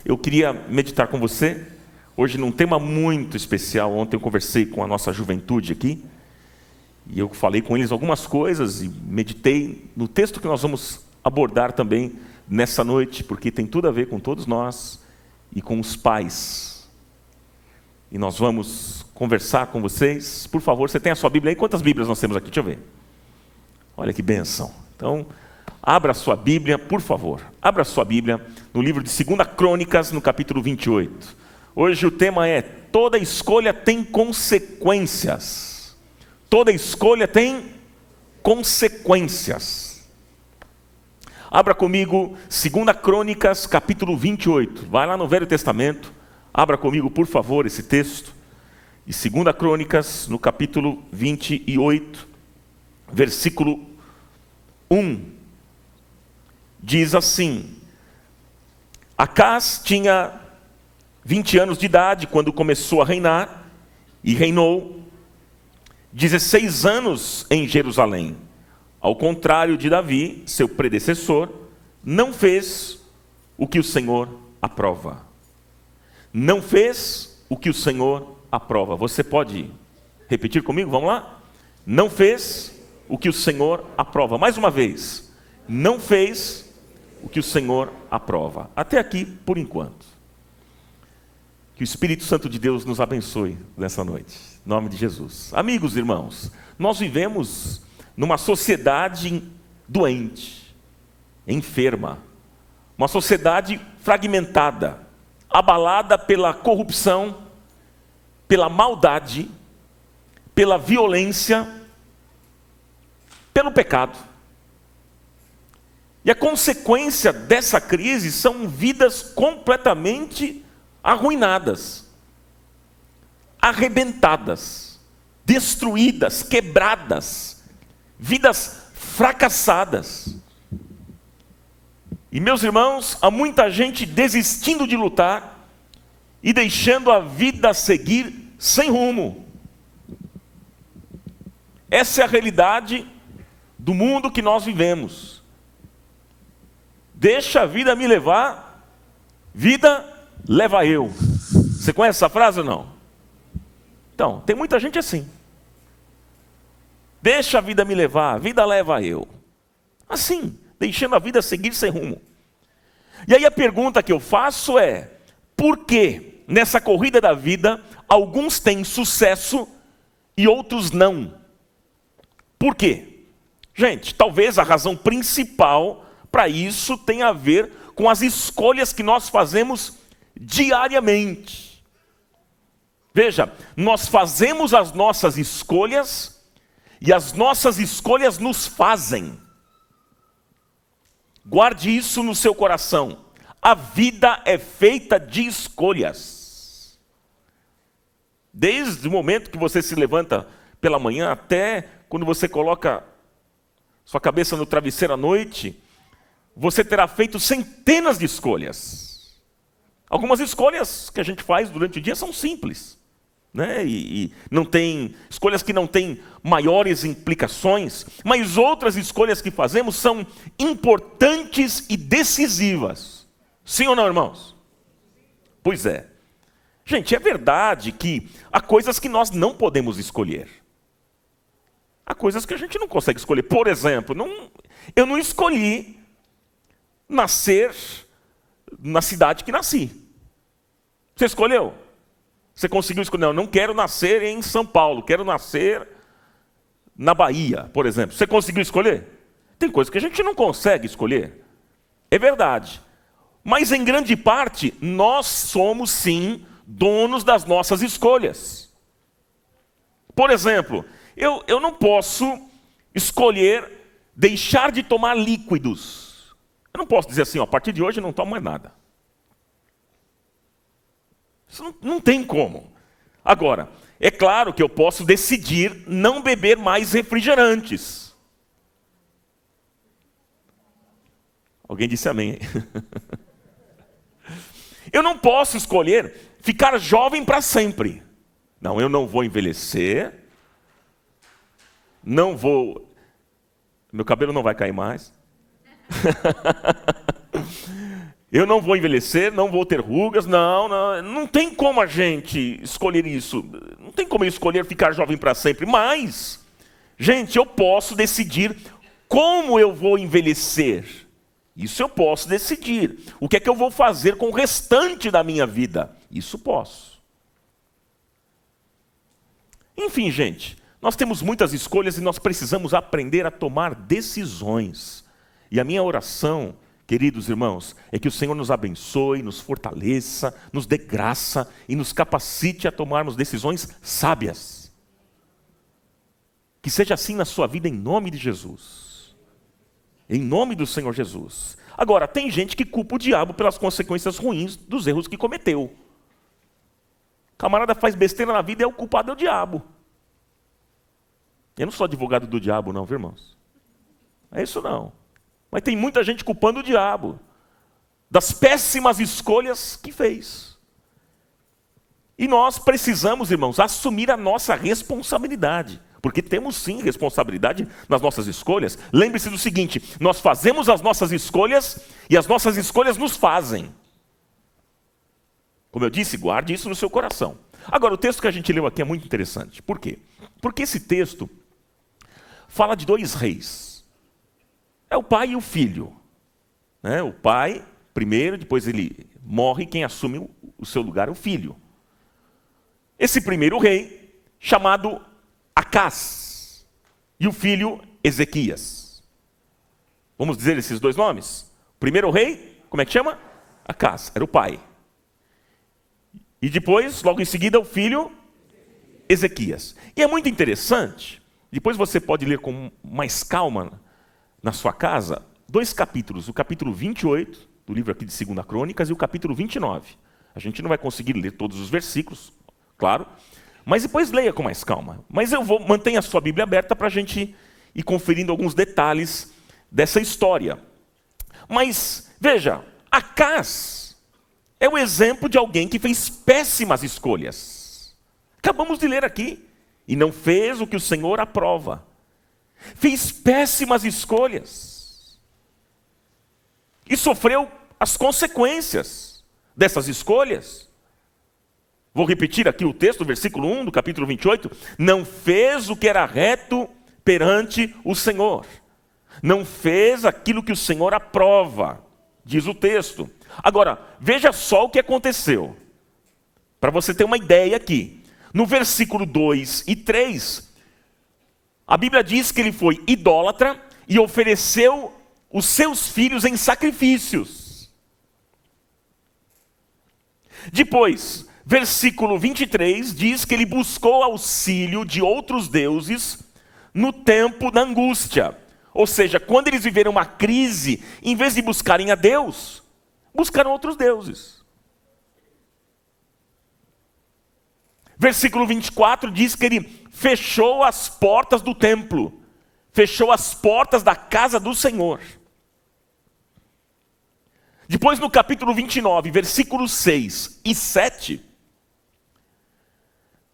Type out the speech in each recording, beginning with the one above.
eu queria meditar com você, hoje num tema muito especial. Ontem eu conversei com a nossa juventude aqui, e eu falei com eles algumas coisas, e meditei no texto que nós vamos abordar também nessa noite, porque tem tudo a ver com todos nós e com os pais. E nós vamos conversar com vocês. Por favor, você tem a sua Bíblia aí? Quantas Bíblias nós temos aqui? Deixa eu ver. Olha que bênção. Então, abra a sua Bíblia, por favor. Abra a sua Bíblia no livro de 2 Crônicas, no capítulo 28. Hoje o tema é: toda escolha tem consequências. Toda escolha tem consequências. Abra comigo 2 Crônicas, capítulo 28. Vai lá no Velho Testamento. Abra comigo, por favor, esse texto. E 2 Crônicas, no capítulo 28, versículo 1. Diz assim: Acás tinha 20 anos de idade quando começou a reinar, e reinou 16 anos em Jerusalém. Ao contrário de Davi, seu predecessor, não fez o que o Senhor aprova. Não fez o que o Senhor aprova. Você pode repetir comigo? Vamos lá? Não fez o que o Senhor aprova. Mais uma vez. Não fez o que o Senhor aprova. Até aqui, por enquanto. Que o Espírito Santo de Deus nos abençoe nessa noite. Em nome de Jesus. Amigos, irmãos, nós vivemos numa sociedade doente, enferma. Uma sociedade fragmentada, abalada pela corrupção, pela maldade, pela violência, pelo pecado. E a consequência dessa crise são vidas completamente arruinadas, arrebentadas, destruídas, quebradas, vidas fracassadas. E meus irmãos, há muita gente desistindo de lutar e deixando a vida seguir sem rumo. Essa é a realidade do mundo que nós vivemos. Deixa a vida me levar, vida leva eu. Você conhece essa frase ou não? Então, tem muita gente assim. Deixa a vida me levar, a vida leva eu. Assim, deixando a vida seguir sem rumo. E aí a pergunta que eu faço é: por que nessa corrida da vida alguns têm sucesso e outros não? Por quê? Gente, talvez a razão principal para isso tenha a ver com as escolhas que nós fazemos diariamente. Veja, nós fazemos as nossas escolhas e as nossas escolhas nos fazem. Guarde isso no seu coração. A vida é feita de escolhas. Desde o momento que você se levanta pela manhã até quando você coloca sua cabeça no travesseiro à noite, você terá feito centenas de escolhas. Algumas escolhas que a gente faz durante o dia são simples, né? E não tem escolhas que não têm maiores implicações, mas outras escolhas que fazemos são importantes e decisivas. Sim ou não, irmãos? Pois é. Gente, é verdade que há coisas que nós não podemos escolher. Há coisas que a gente não consegue escolher. Por exemplo, eu não escolhi nascer na cidade que nasci. Você escolheu? Você conseguiu escolher? Não quero nascer em São Paulo, quero nascer na Bahia, por exemplo. Você conseguiu escolher? Tem coisas que a gente não consegue escolher. É verdade. Mas em grande parte, nós somos sim donos das nossas escolhas. Por exemplo, eu não posso escolher deixar de tomar líquidos. Eu não posso dizer assim, ó, a partir de hoje eu não tomo mais nada. Isso não tem como. Agora, é claro que eu posso decidir não beber mais refrigerantes. Alguém disse amém. Eu não posso escolher ficar jovem para sempre. Não, eu não vou envelhecer. Não vou... Meu cabelo não vai cair mais. Eu não vou envelhecer, não vou ter rugas, não tem como a gente escolher isso. Não tem como eu escolher ficar jovem para sempre, mas, gente, eu posso decidir como eu vou envelhecer. Isso eu posso decidir. O que é que eu vou fazer com o restante da minha vida? Isso posso. Enfim, gente, nós temos muitas escolhas e nós precisamos aprender a tomar decisões. E a minha oração, queridos irmãos, é que o Senhor nos abençoe, nos fortaleça, nos dê graça e nos capacite a tomarmos decisões sábias. Que seja assim na sua vida em nome de Jesus. Em nome do Senhor Jesus. Agora, tem gente que culpa o diabo pelas consequências ruins dos erros que cometeu. O camarada faz besteira na vida e o culpado é o diabo. Eu não sou advogado do diabo não, viu, irmãos? É isso não. Mas tem muita gente culpando o diabo das péssimas escolhas que fez. E nós precisamos, irmãos, assumir a nossa responsabilidade. Porque temos sim responsabilidade nas nossas escolhas. Lembre-se do seguinte, nós fazemos as nossas escolhas e as nossas escolhas nos fazem. Como eu disse, guarde isso no seu coração. Agora, o texto que a gente leu aqui é muito interessante. Por quê? Porque esse texto fala de dois reis. É o pai e o filho. O pai, primeiro, depois ele morre, quem assume o seu lugar é o filho. Esse primeiro rei, chamado Acás, e o filho Ezequias. Vamos dizer esses dois nomes? O primeiro rei, como é que chama? Acás, era o pai. E depois, logo em seguida, o filho Ezequias. E é muito interessante, depois você pode ler com mais calma na sua casa, dois capítulos, o capítulo 28, do livro aqui de 2 Crônicas, e o capítulo 29. A gente não vai conseguir ler todos os versículos, claro, mas depois leia com mais calma. Mas mantenha a sua Bíblia aberta para a gente ir conferindo alguns detalhes dessa história. Mas, veja, Acás é o exemplo de alguém que fez péssimas escolhas. Acabamos de ler aqui. E não fez o que o Senhor aprova. Fez péssimas escolhas. E sofreu as consequências dessas escolhas. Vou repetir aqui o texto, versículo 1 do capítulo 28. Não fez o que era reto perante o Senhor. Não fez aquilo que o Senhor aprova, diz o texto. Agora, veja só o que aconteceu. Para você ter uma ideia aqui. No versículo 2 e 3, a Bíblia diz que ele foi idólatra e ofereceu os seus filhos em sacrifícios. Depois, versículo 23 diz que ele buscou auxílio de outros deuses no tempo da angústia. Ou seja, quando eles viveram uma crise, em vez de buscarem a Deus, buscaram outros deuses. Versículo 24 diz que ele fechou as portas do templo, fechou as portas da casa do Senhor. Depois no capítulo 29, versículos 6 e 7,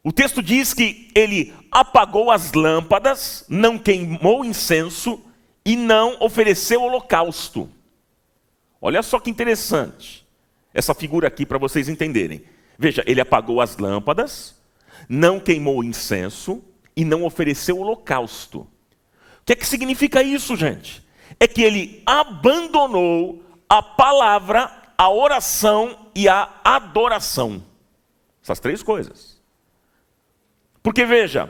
o texto diz que ele apagou as lâmpadas, não queimou incenso e não ofereceu holocausto. Olha só que interessante essa figura aqui para vocês entenderem. Veja, ele apagou as lâmpadas, não queimou incenso e não ofereceu holocausto. O que é que significa isso, gente? É que ele abandonou a palavra, a oração e a adoração. Essas três coisas. Porque veja,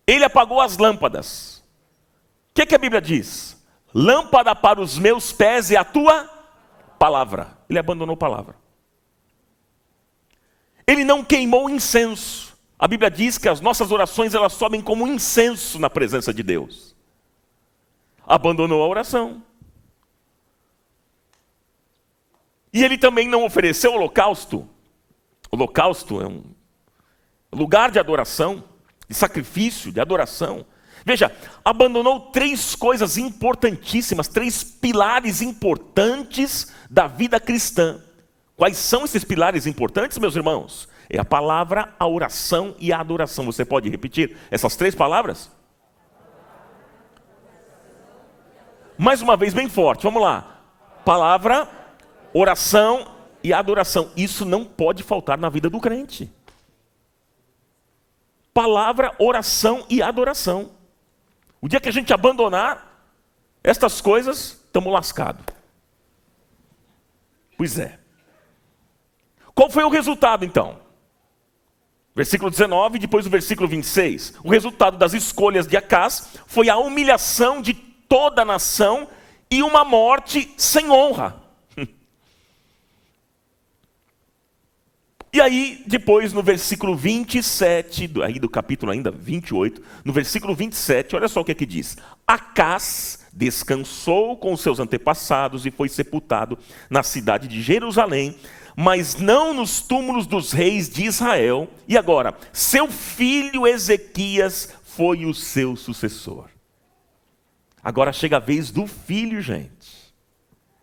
ele apagou as lâmpadas. O que é que a Bíblia diz? Lâmpada para os meus pés é a tua palavra. Ele abandonou a palavra. Ele não queimou incenso. A Bíblia diz que as nossas orações elas sobem como incenso na presença de Deus. Abandonou a oração. E ele também não ofereceu holocausto. Holocausto é um lugar de adoração, de sacrifício, de adoração. Veja, abandonou três coisas importantíssimas, três pilares importantes da vida cristã. Quais são esses pilares importantes, meus irmãos? É a palavra, a oração e a adoração. Você pode repetir essas três palavras? Mais uma vez, bem forte. Vamos lá. Palavra, oração e adoração. Isso não pode faltar na vida do crente. Palavra, oração e adoração. O dia que a gente abandonar estas coisas, estamos lascados. Pois é. Qual foi o resultado então? Versículo 19, depois o versículo 26. O resultado das escolhas de Acaz foi a humilhação de toda a nação e uma morte sem honra. E aí, depois, no versículo 27, aí do capítulo ainda 28, no versículo 27, olha só o que aqui diz. Acaz descansou com os seus antepassados e foi sepultado na cidade de Jerusalém, mas não nos túmulos dos reis de Israel. E agora, seu filho Ezequias foi o seu sucessor. Agora chega a vez do filho, gente.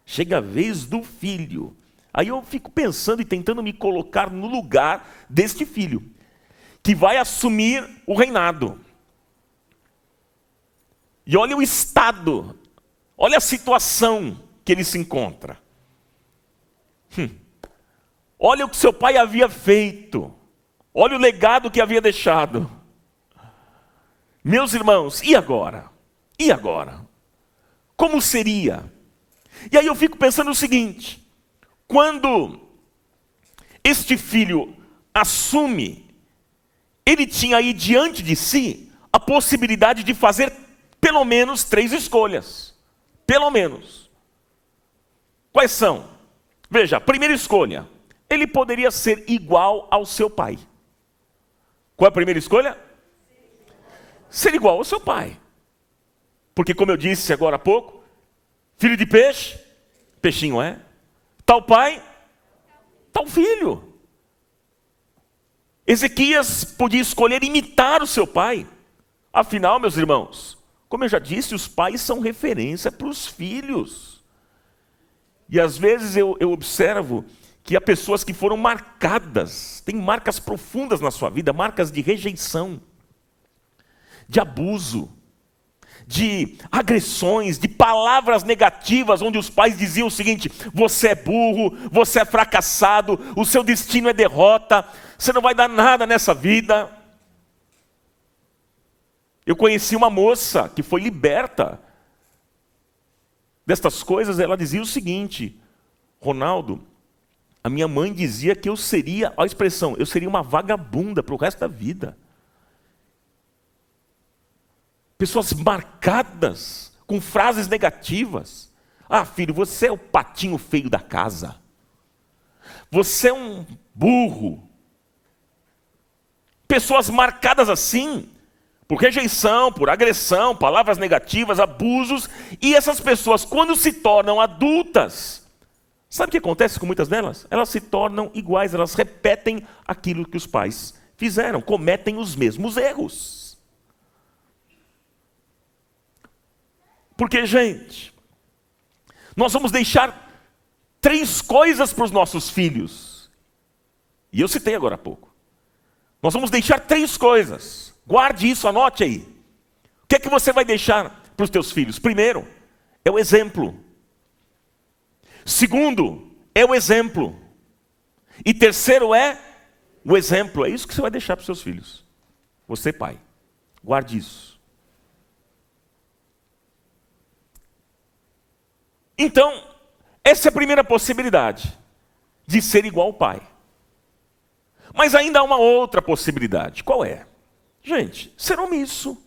Chega a vez do filho. Aí eu fico pensando e tentando me colocar no lugar deste filho, que vai assumir o reinado. E olha o estado, olha a situação que ele se encontra. Olha o que seu pai havia feito. Olha o legado que havia deixado. Meus irmãos, e agora? E agora? Como seria? E aí eu fico pensando o seguinte: quando este filho assume, ele tinha aí diante de si a possibilidade de fazer pelo menos 3 escolhas. Pelo menos. Quais são? Veja, primeira escolha. Ele poderia ser igual ao seu pai. Qual é a primeira escolha? Ser igual ao seu pai. Porque, como eu disse agora há pouco, filho de peixe, peixinho é. Tal pai, tal filho. Ezequias podia escolher imitar o seu pai. Afinal, meus irmãos, como eu já disse, os pais são referência para os filhos. E às vezes eu observo que há pessoas que foram marcadas, têm marcas profundas na sua vida, marcas de rejeição, de abuso, de agressões, de palavras negativas, onde os pais diziam o seguinte: você é burro, você é fracassado, o seu destino é derrota, você não vai dar nada nessa vida. Eu conheci uma moça que foi liberta destas coisas. Ela dizia o seguinte: Ronaldo, a minha mãe dizia que eu seria, olha a expressão, eu seria uma vagabunda para o resto da vida. Pessoas marcadas com frases negativas. Ah, filho, você é o patinho feio da casa. Você é um burro. Pessoas marcadas assim, por rejeição, por agressão, palavras negativas, abusos. E essas pessoas, quando se tornam adultas, sabe o que acontece com muitas delas? Elas se tornam iguais, elas repetem aquilo que os pais fizeram, cometem os mesmos erros. Porque, gente, nós vamos deixar 3 coisas para os nossos filhos. E eu citei agora há pouco. Nós vamos deixar 3 coisas. Guarde isso, anote aí. O que é que você vai deixar para os teus filhos? Primeiro, é o exemplo. Segundo, é o exemplo. E terceiro é o exemplo. É isso que você vai deixar para os seus filhos. Você, pai, guarde isso. Então, essa é a primeira possibilidade, de ser igual ao pai. Mas ainda há uma outra possibilidade. Qual é? Gente, ser omisso.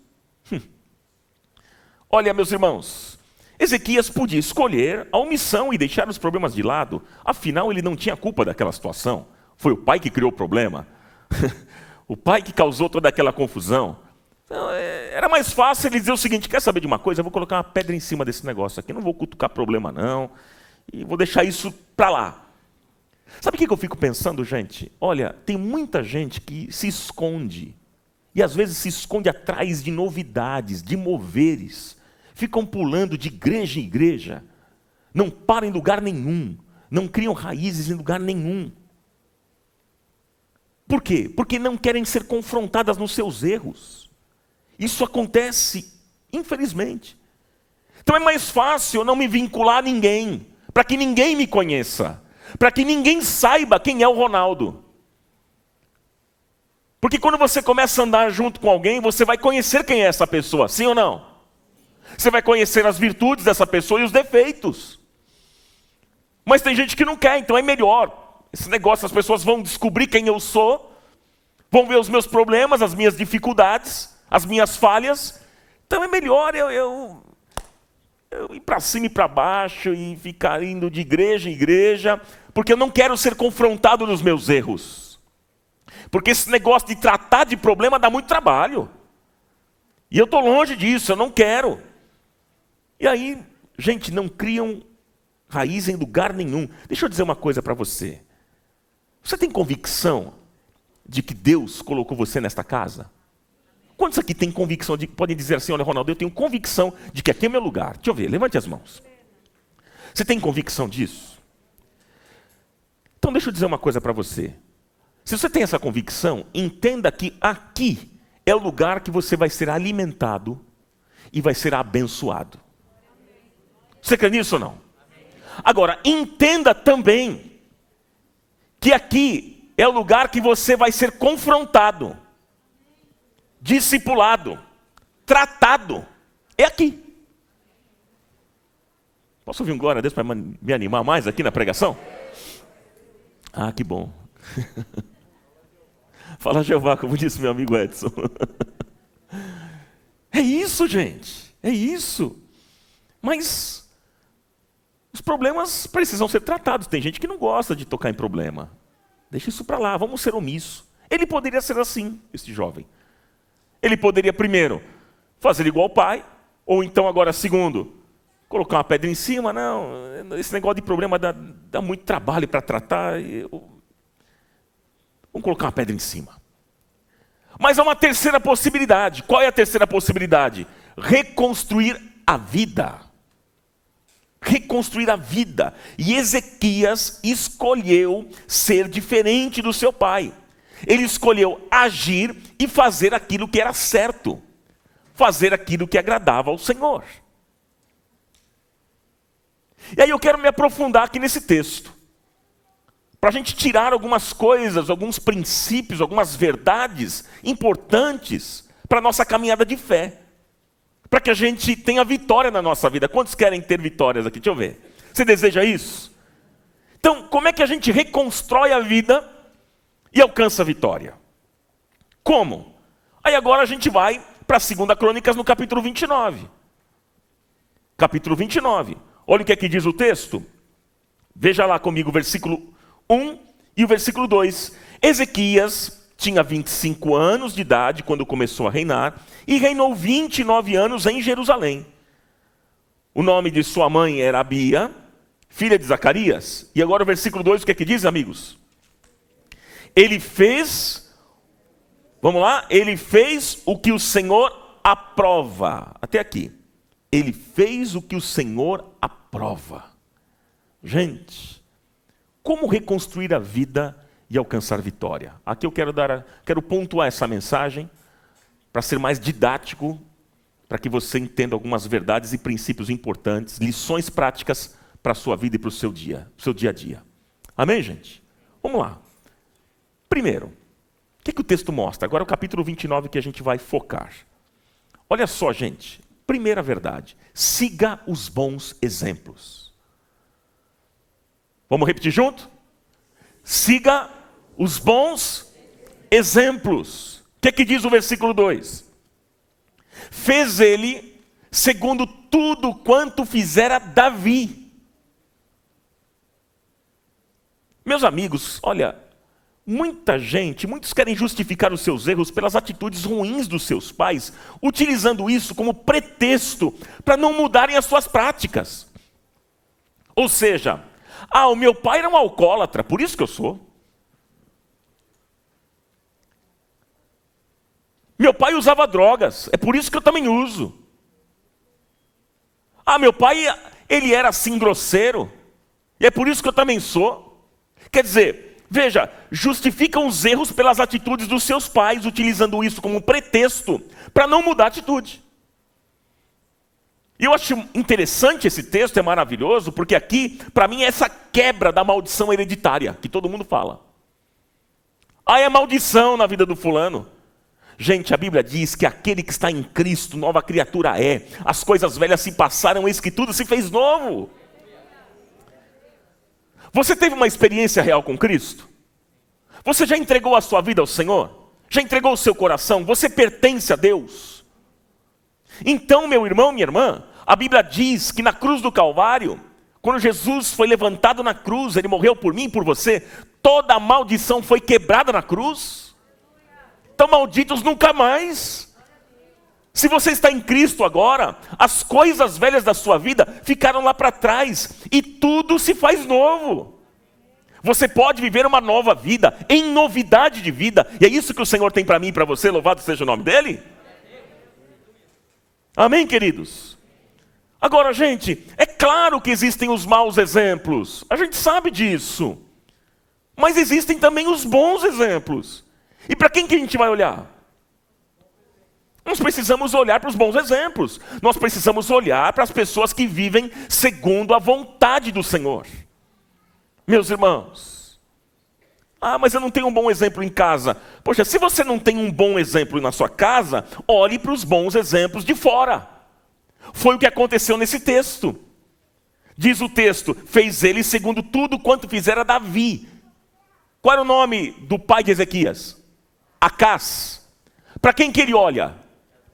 Olha, meus irmãos, Ezequias podia escolher a omissão e deixar os problemas de lado. Afinal, ele não tinha culpa daquela situação. Foi o pai que criou o problema. O pai que causou toda aquela confusão. Então, era mais fácil ele dizer o seguinte: quer saber de uma coisa? Eu vou colocar uma pedra em cima desse negócio aqui, não vou cutucar problema não, e vou deixar isso para lá. Sabe o que eu fico pensando, gente? Olha, tem muita gente que se esconde, e às vezes se esconde atrás de novidades, de moveres, ficam pulando de igreja em igreja, não param em lugar nenhum, não criam raízes em lugar nenhum. Por quê? Porque não querem ser confrontadas nos seus erros. Isso acontece, infelizmente. Então é mais fácil eu não me vincular a ninguém, para que ninguém me conheça, para que ninguém saiba quem é o Ronaldo. Porque quando você começa a andar junto com alguém, você vai conhecer quem é essa pessoa, sim ou não? Você vai conhecer as virtudes dessa pessoa e os defeitos. Mas tem gente que não quer, então é melhor. Esse negócio, as pessoas vão descobrir quem eu sou, vão ver os meus problemas, as minhas dificuldades, as minhas falhas. Então é melhor eu ir para cima e para baixo e ficar indo de igreja em igreja, porque eu não quero ser confrontado nos meus erros. Porque esse negócio de tratar de problema dá muito trabalho. E eu estou longe disso, eu não quero. E aí, gente, não criam raiz em lugar nenhum. Deixa eu dizer uma coisa para você. Você tem convicção de que Deus colocou você nesta casa? Quantos aqui têm convicção, podem dizer assim, olha, Ronaldo, eu tenho convicção de que aqui é meu lugar. Deixa eu ver, levante as mãos. Você tem convicção disso? Então deixa eu dizer uma coisa para você. Se você tem essa convicção, entenda que aqui é o lugar que você vai ser alimentado e vai ser abençoado. Você crê nisso ou não? Agora, entenda também que aqui é o lugar que você vai ser confrontado, discipulado, tratado. É aqui. Posso ouvir um glória a Deus para me animar mais aqui na pregação? Ah, que bom. Fala Jeová, como disse meu amigo Edson. É isso, gente. É isso. Mas os problemas precisam ser tratados. Tem gente que não gosta de tocar em problema. Deixa isso para lá, vamos ser omissos. Ele poderia ser assim, esse jovem. Ele poderia, primeiro, fazer igual o pai. Ou então, agora, segundo, colocar uma pedra em cima. Não, esse negócio de problema dá muito trabalho para tratar. Vamos colocar uma pedra em cima. Mas há uma terceira possibilidade. Qual é a terceira possibilidade? Reconstruir a vida. Reconstruir a vida. E Ezequias escolheu ser diferente do seu pai. Ele escolheu agir e fazer aquilo que era certo. Fazer aquilo que agradava ao Senhor. E aí eu quero me aprofundar aqui nesse texto. Para a gente tirar algumas coisas, alguns princípios, algumas verdades importantes para a nossa caminhada de fé. Para que a gente tenha vitória na nossa vida. Quantos querem ter vitórias aqui? Deixa eu ver. Você deseja isso? Então, como é que a gente reconstrói a vida e alcança a vitória? Como? Aí agora a gente vai para 2 Crônicas no capítulo 29. Capítulo 29. Olha o que é que diz o texto. Veja lá comigo o versículo 1 e o versículo 2. Ezequias tinha 25 anos de idade quando começou a reinar e reinou 29 anos em Jerusalém. O nome de sua mãe era Abia, filha de Zacarias. E agora o versículo 2, o que é que diz, amigos? Ele fez, vamos lá, ele fez o que o Senhor aprova. Até aqui. Ele fez o que o Senhor aprova. Gente, como reconstruir a vida e alcançar vitória? Aqui eu quero pontuar essa mensagem para ser mais didático, para que você entenda algumas verdades e princípios importantes, lições práticas para a sua vida e para o seu dia a dia. Amém, gente? Vamos lá. Primeiro, o que o texto mostra? Agora é o capítulo 29 que a gente vai focar. Olha só, gente. Primeira verdade. Siga os bons exemplos. Vamos repetir junto? Siga os bons exemplos. O que diz o versículo 2? Fez ele segundo tudo quanto fizera Davi. Meus amigos, olha, muitos querem justificar os seus erros pelas atitudes ruins dos seus pais, utilizando isso como pretexto para não mudarem as suas práticas. Ou seja, o meu pai era um alcoólatra, por isso que eu sou. Meu pai usava drogas, é por isso que eu também uso. Meu pai, ele era assim grosseiro, e é por isso que eu também sou. Quer dizer, veja, justificam os erros pelas atitudes dos seus pais, utilizando isso como um pretexto para não mudar a atitude. E eu acho interessante esse texto, é maravilhoso, porque aqui, para mim, é essa quebra da maldição hereditária, que todo mundo fala. É maldição na vida do fulano. Gente, a Bíblia diz que aquele que está em Cristo, nova criatura é. As coisas velhas se passaram, eis que tudo se fez novo. Você teve uma experiência real com Cristo? Você já entregou a sua vida ao Senhor? Já entregou o seu coração? Você pertence a Deus? Então, meu irmão, minha irmã, a Bíblia diz que na cruz do Calvário, quando Jesus foi levantado na cruz, ele morreu por mim e por você, toda a maldição foi quebrada na cruz. Então, malditos nunca mais. Se você está em Cristo agora, as coisas velhas da sua vida ficaram lá para trás e tudo se faz novo. Você pode viver uma nova vida, em novidade de vida, e é isso que o Senhor tem para mim e para você, louvado seja o nome dEle. Amém, queridos? Agora, gente, é claro que existem os maus exemplos, a gente sabe disso, mas existem também os bons exemplos. E para quem que a gente vai olhar? Nós precisamos olhar para os bons exemplos. Nós precisamos olhar para as pessoas que vivem segundo a vontade do Senhor. Meus irmãos, mas eu não tenho um bom exemplo em casa. Poxa, se você não tem um bom exemplo na sua casa, olhe para os bons exemplos de fora. Foi o que aconteceu nesse texto. Diz o texto, fez ele segundo tudo quanto fizera Davi. Qual era o nome do pai de Ezequias? Acás. Para quem que ele olha?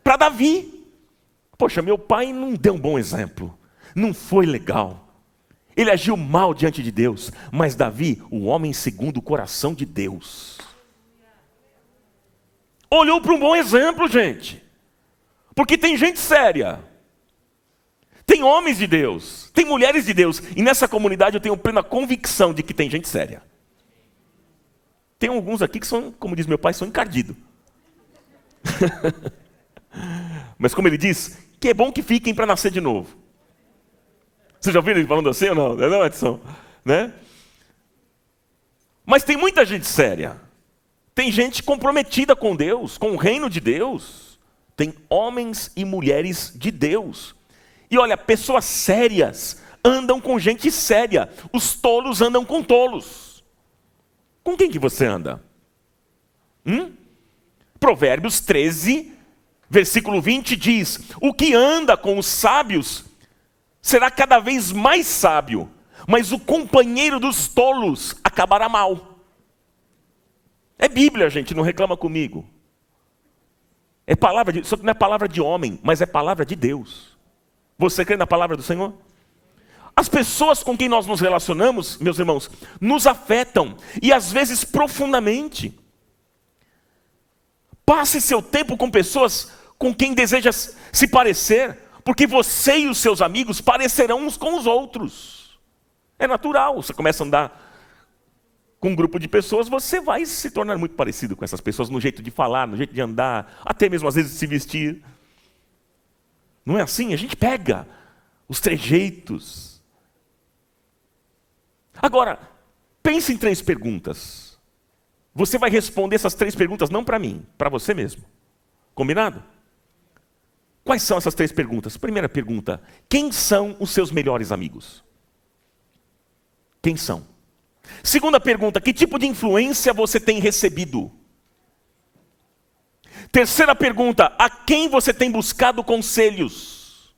Para Davi. Poxa, meu pai não deu um bom exemplo. Não foi legal. Ele agiu mal diante de Deus. Mas Davi, o homem segundo o coração de Deus, olhou para um bom exemplo, gente. Porque tem gente séria. Tem homens de Deus. Tem mulheres de Deus. E nessa comunidade eu tenho plena convicção de que tem gente séria. Tem alguns aqui que são, como diz meu pai, são encardidos. Mas como ele diz, que é bom que fiquem para nascer de novo. Vocês já ouviram ele falando assim ou não? Não, Edson? Né? Mas tem muita gente séria. Tem gente comprometida com Deus, com o reino de Deus. Tem homens e mulheres de Deus. E olha, pessoas sérias andam com gente séria. Os tolos andam com tolos. Com quem que você anda? Provérbios 13, versículo 20 diz: o que anda com os sábios será cada vez mais sábio, mas o companheiro dos tolos acabará mal. É Bíblia, gente, não reclama comigo. É palavra de, só que não é palavra de homem, mas é palavra de Deus. Você crê na palavra do Senhor? As pessoas com quem nós nos relacionamos, meus irmãos, nos afetam, e às vezes profundamente. Passe seu tempo com pessoas com quem deseja se parecer, porque você e os seus amigos parecerão uns com os outros. É natural, você começa a andar com um grupo de pessoas, você vai se tornar muito parecido com essas pessoas, no jeito de falar, no jeito de andar, até mesmo às vezes de se vestir. Não é assim? A gente pega os trejeitos. Agora, pense em 3 perguntas. Você vai responder essas 3 perguntas não para mim, para você mesmo. Combinado? Quais são essas 3 perguntas? Primeira pergunta, quem são os seus melhores amigos? Quem são? Segunda pergunta, que tipo de influência você tem recebido? Terceira pergunta, a quem você tem buscado conselhos?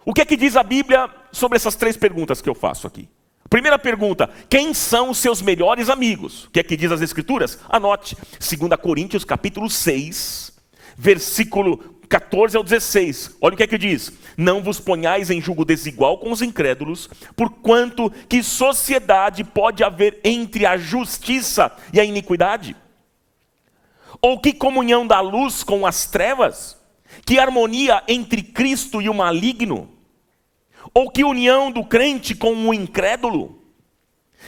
O que é que diz a Bíblia sobre essas 3 perguntas que eu faço aqui? Primeira pergunta, quem são os seus melhores amigos? O que é que diz as Escrituras? Anote, 2 Coríntios capítulo 6, versículo 14 ao 16. Olha o que é que diz. Não vos ponhais em julgo desigual com os incrédulos, porquanto que sociedade pode haver entre a justiça e a iniquidade? Ou que comunhão da luz com as trevas? Que harmonia entre Cristo e o maligno? Ou que união do crente com o incrédulo?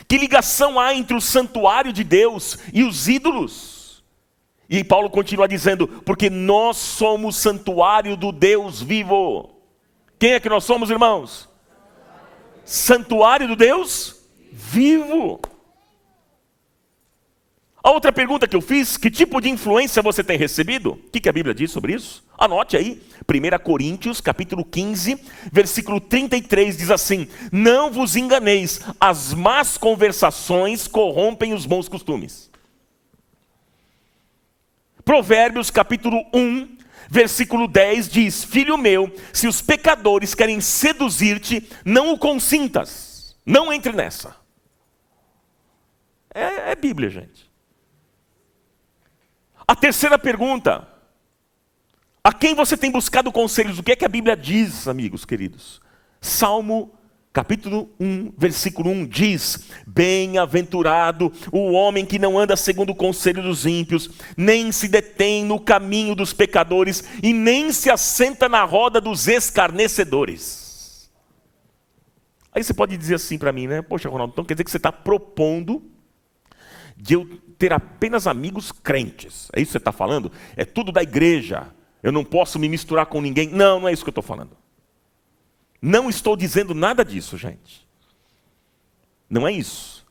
Que ligação há entre o santuário de Deus e os ídolos? E Paulo continua dizendo, porque nós somos santuário do Deus vivo. Quem é que nós somos, irmãos? Santuário do Deus vivo. A outra pergunta que eu fiz, que tipo de influência você tem recebido? O que a Bíblia diz sobre isso? Anote aí, 1 Coríntios, capítulo 15, versículo 33, diz assim: não vos enganeis, as más conversações corrompem os bons costumes. Provérbios, capítulo 1, versículo 10 diz: filho meu, se os pecadores querem seduzir-te, não o consintas, não entre nessa. É Bíblia, gente. A terceira pergunta: a quem você tem buscado conselhos? O que é que a Bíblia diz, amigos queridos? Salmo, capítulo 1, versículo 1 diz: bem-aventurado o homem que não anda segundo o conselho dos ímpios, nem se detém no caminho dos pecadores, e nem se assenta na roda dos escarnecedores. Aí você pode dizer assim para mim, né? Poxa, Ronaldo, então quer dizer que você está propondo de eu ter apenas amigos crentes. É isso que você está falando? É tudo da igreja. Eu não posso me misturar com ninguém. Não, não é isso que eu estou falando. Não estou dizendo nada disso, gente. Não é isso.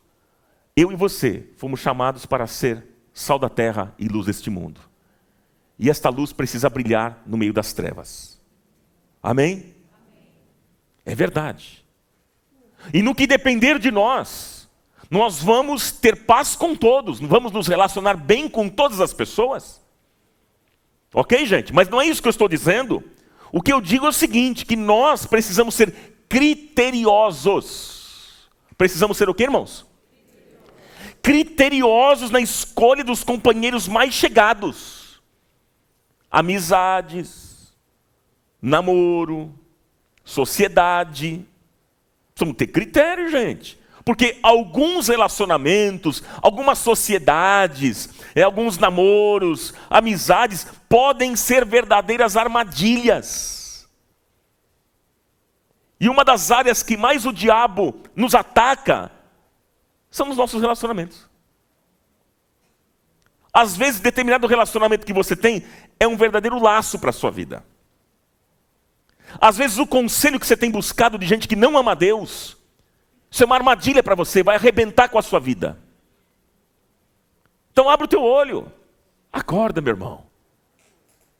Eu e você fomos chamados para ser sal da terra e luz deste mundo. E esta luz precisa brilhar no meio das trevas. Amém? É verdade. E no que depender de nós vamos ter paz com todos, vamos nos relacionar bem com todas as pessoas. Ok, gente? Mas não é isso que eu estou dizendo. O que eu digo é o seguinte, que nós precisamos ser criteriosos. Precisamos ser o quê, irmãos? Criteriosos na escolha dos companheiros mais chegados. Amizades, namoro, sociedade. Precisamos ter critério, gente. Porque alguns relacionamentos, algumas sociedades, alguns namoros, amizades, podem ser verdadeiras armadilhas. E uma das áreas que mais o diabo nos ataca são os nossos relacionamentos. Às vezes, determinado relacionamento que você tem é um verdadeiro laço para a sua vida. Às vezes, o conselho que você tem buscado de gente que não ama a Deus, isso é uma armadilha para você, vai arrebentar com a sua vida. Então abre o teu olho, acorda, meu irmão.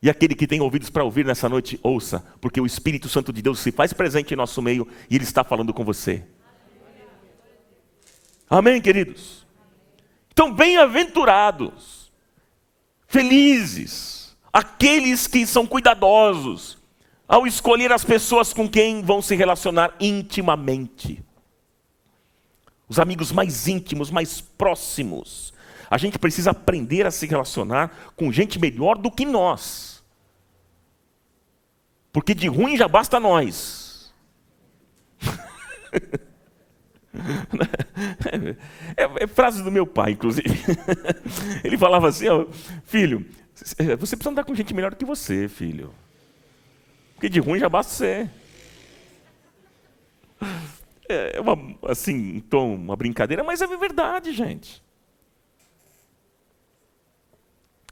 E aquele que tem ouvidos para ouvir nessa noite, ouça, porque o Espírito Santo de Deus se faz presente em nosso meio e Ele está falando com você. Amém, queridos? Então, bem-aventurados, felizes, aqueles que são cuidadosos ao escolher as pessoas com quem vão se relacionar intimamente. Os amigos mais íntimos, mais próximos. A gente precisa aprender a se relacionar com gente melhor do que nós. Porque de ruim já basta nós. É frase do meu pai, inclusive. Ele falava assim, ó, filho, você precisa andar com gente melhor do que você, filho. Porque de ruim já basta você. É assim, um tom, uma brincadeira, mas é verdade, gente.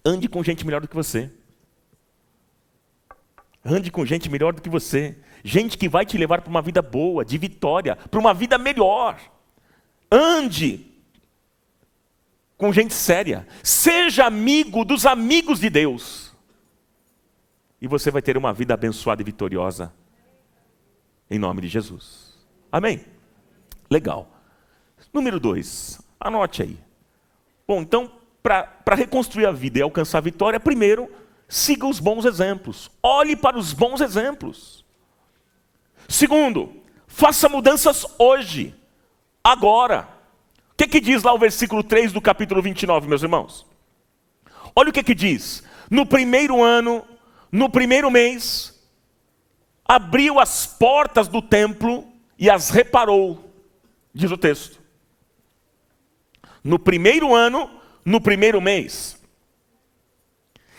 Ande com gente melhor do que você. Ande com gente melhor do que você. Gente que vai te levar para uma vida boa, de vitória, para uma vida melhor. Ande com gente séria. Seja amigo dos amigos de Deus. E você vai ter uma vida abençoada e vitoriosa. Em nome de Jesus. Amém? Legal. Número 2, anote aí. Bom, então, para reconstruir a vida e alcançar a vitória, primeiro, siga os bons exemplos. Olhe para os bons exemplos. Segundo, faça mudanças hoje, agora. O que diz lá o versículo 3 do capítulo 29, meus irmãos? Olha o que diz. No primeiro ano, no primeiro mês, abriu as portas do templo e as reparou, diz o texto. No primeiro ano, no primeiro mês.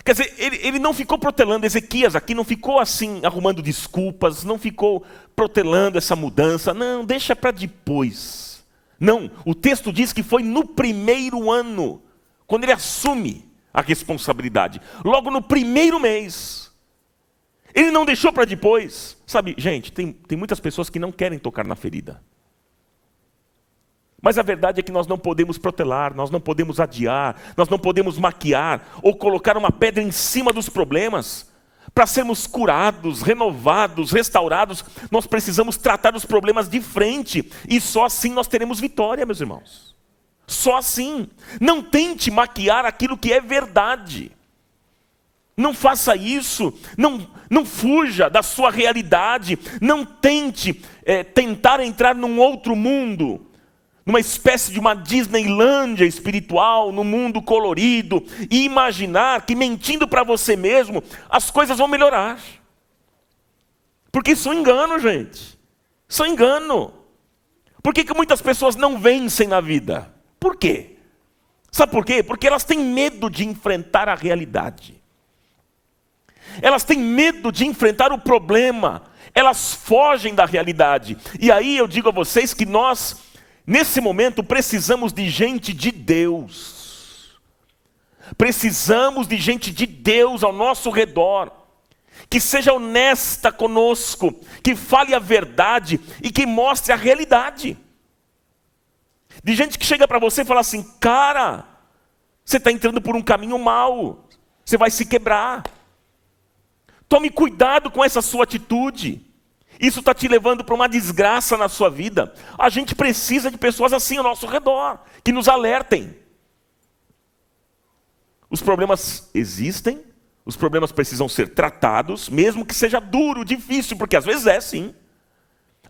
Quer dizer, ele não ficou protelando, Ezequias aqui não ficou assim, arrumando desculpas, não ficou protelando essa mudança, não, deixa para depois. Não, o texto diz que foi no primeiro ano, quando ele assume a responsabilidade, logo no primeiro mês. Ele não deixou para depois. Sabe, gente, tem muitas pessoas que não querem tocar na ferida. Mas a verdade é que nós não podemos protelar, nós não podemos adiar, nós não podemos maquiar ou colocar uma pedra em cima dos problemas. Para sermos curados, renovados, restaurados, nós precisamos tratar os problemas de frente. E só assim nós teremos vitória, meus irmãos. Só assim. Não tente maquiar aquilo que é verdade. Não faça isso. Não fuja da sua realidade. Não tente tentar entrar num outro mundo. Numa espécie de uma Disneylândia espiritual, num mundo colorido, e imaginar que mentindo para você mesmo, as coisas vão melhorar. Porque isso é um engano, gente. Isso é um engano. Por que muitas pessoas não vencem na vida? Por quê? Sabe por quê? Porque elas têm medo de enfrentar a realidade. Elas têm medo de enfrentar o problema. Elas fogem da realidade. E aí eu digo a vocês que nós, nesse momento, precisamos de gente de Deus. Precisamos de gente de Deus ao nosso redor, que seja honesta conosco, que fale a verdade e que mostre a realidade. De gente que chega para você e fala assim: cara, você está entrando por um caminho mau, você vai se quebrar. Tome cuidado com essa sua atitude. Isso está te levando para uma desgraça na sua vida. A gente precisa de pessoas assim ao nosso redor, que nos alertem. Os problemas existem, os problemas precisam ser tratados, mesmo que seja duro, difícil, porque às vezes é sim.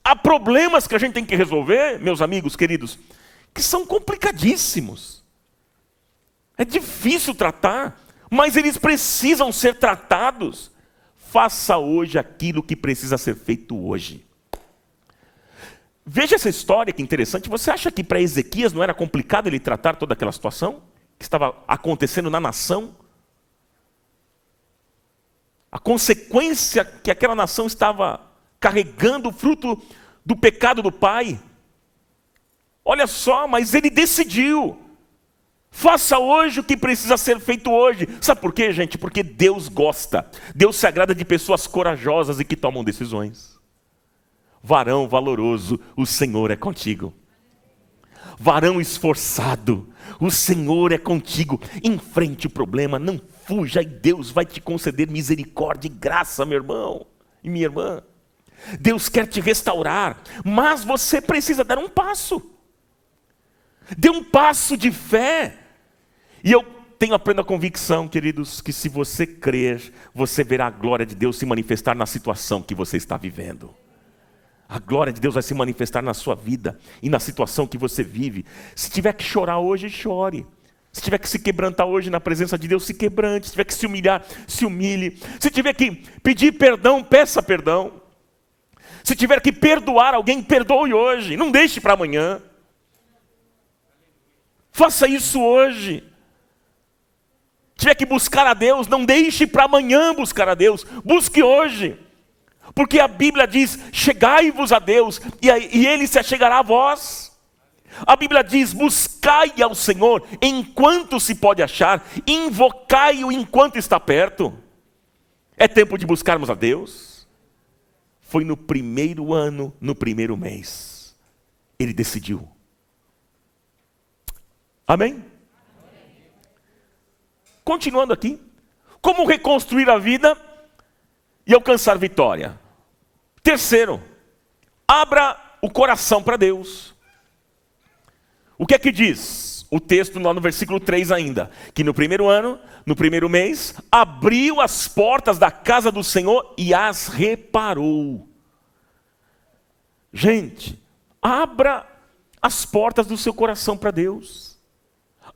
Há problemas que a gente tem que resolver, meus amigos queridos, que são complicadíssimos. É difícil tratar, mas eles precisam ser tratados. Faça hoje aquilo que precisa ser feito hoje. Veja essa história, que interessante. Você acha que para Ezequias não era complicado ele tratar toda aquela situação que estava acontecendo na nação? A consequência que aquela nação estava carregando, fruto do pecado do pai. Olha só, mas ele decidiu. Faça hoje o que precisa ser feito hoje. Sabe por quê, gente? Porque Deus gosta. Deus se agrada de pessoas corajosas e que tomam decisões. Varão valoroso, o Senhor é contigo. Varão esforçado, o Senhor é contigo. Enfrente o problema, não fuja, e Deus vai te conceder misericórdia e graça, meu irmão e minha irmã. Deus quer te restaurar, mas você precisa dar um passo. Dê um passo de fé. E eu tenho a plena convicção, queridos, que se você crer, você verá a glória de Deus se manifestar na situação que você está vivendo. A glória de Deus vai se manifestar na sua vida e na situação que você vive. Se tiver que chorar hoje, chore. Se tiver que se quebrantar hoje na presença de Deus, se quebrante. Se tiver que se humilhar, se humilhe. Se tiver que pedir perdão, peça perdão. Se tiver que perdoar alguém, perdoe hoje. Não deixe para amanhã. Faça isso hoje. Se tiver que buscar a Deus, não deixe para amanhã buscar a Deus. Busque hoje. Porque a Bíblia diz: chegai-vos a Deus, e Ele se achegará a vós. A Bíblia diz: buscai ao Senhor enquanto se pode achar, invocai-o enquanto está perto. É tempo de buscarmos a Deus. Foi no primeiro ano, no primeiro mês, Ele decidiu. Amém? Continuando aqui, como reconstruir a vida e alcançar vitória? Terceiro, abra o coração para Deus. O que é que diz o texto lá no versículo 3 ainda? Que no primeiro ano, no primeiro mês, abriu as portas da casa do Senhor e as reparou. Gente, abra as portas do seu coração para Deus.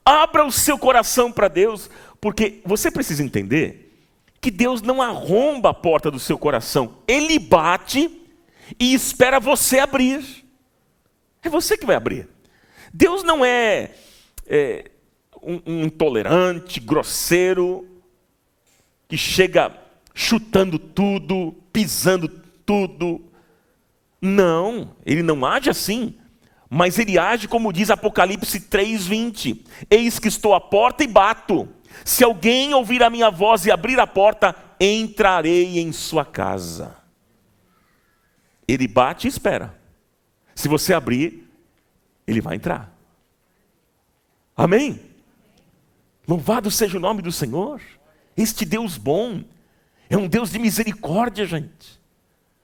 Abra o seu coração para Deus, porque você precisa entender que Deus não arromba a porta do seu coração. Ele bate e espera você abrir. É você que vai abrir. Deus não é um intolerante, grosseiro, que chega chutando tudo, pisando tudo. Não, Ele não age assim. Mas Ele age como diz Apocalipse 3:20. Eis que estou à porta e bato. Se alguém ouvir a minha voz e abrir a porta, entrarei em sua casa. Ele bate e espera. Se você abrir, Ele vai entrar. Amém? Louvado seja o nome do Senhor. Este Deus bom é um Deus de misericórdia, gente.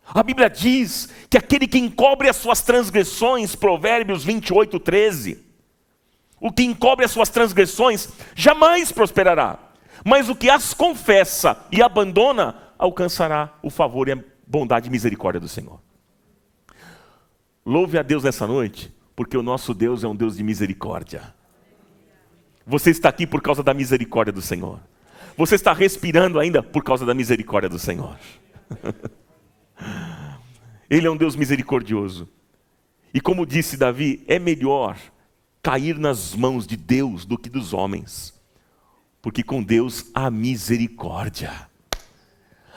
A Bíblia diz que aquele que encobre as suas transgressões, Provérbios 28, 13, o que encobre as suas transgressões jamais prosperará, mas o que as confessa e abandona alcançará o favor e a bondade e misericórdia do Senhor. Louve a Deus nessa noite, porque o nosso Deus é um Deus de misericórdia. Você está aqui por causa da misericórdia do Senhor. Você está respirando ainda por causa da misericórdia do Senhor. Ele é um Deus misericordioso. E como disse Davi, é melhor cair nas mãos de Deus do que dos homens, porque com Deus há misericórdia.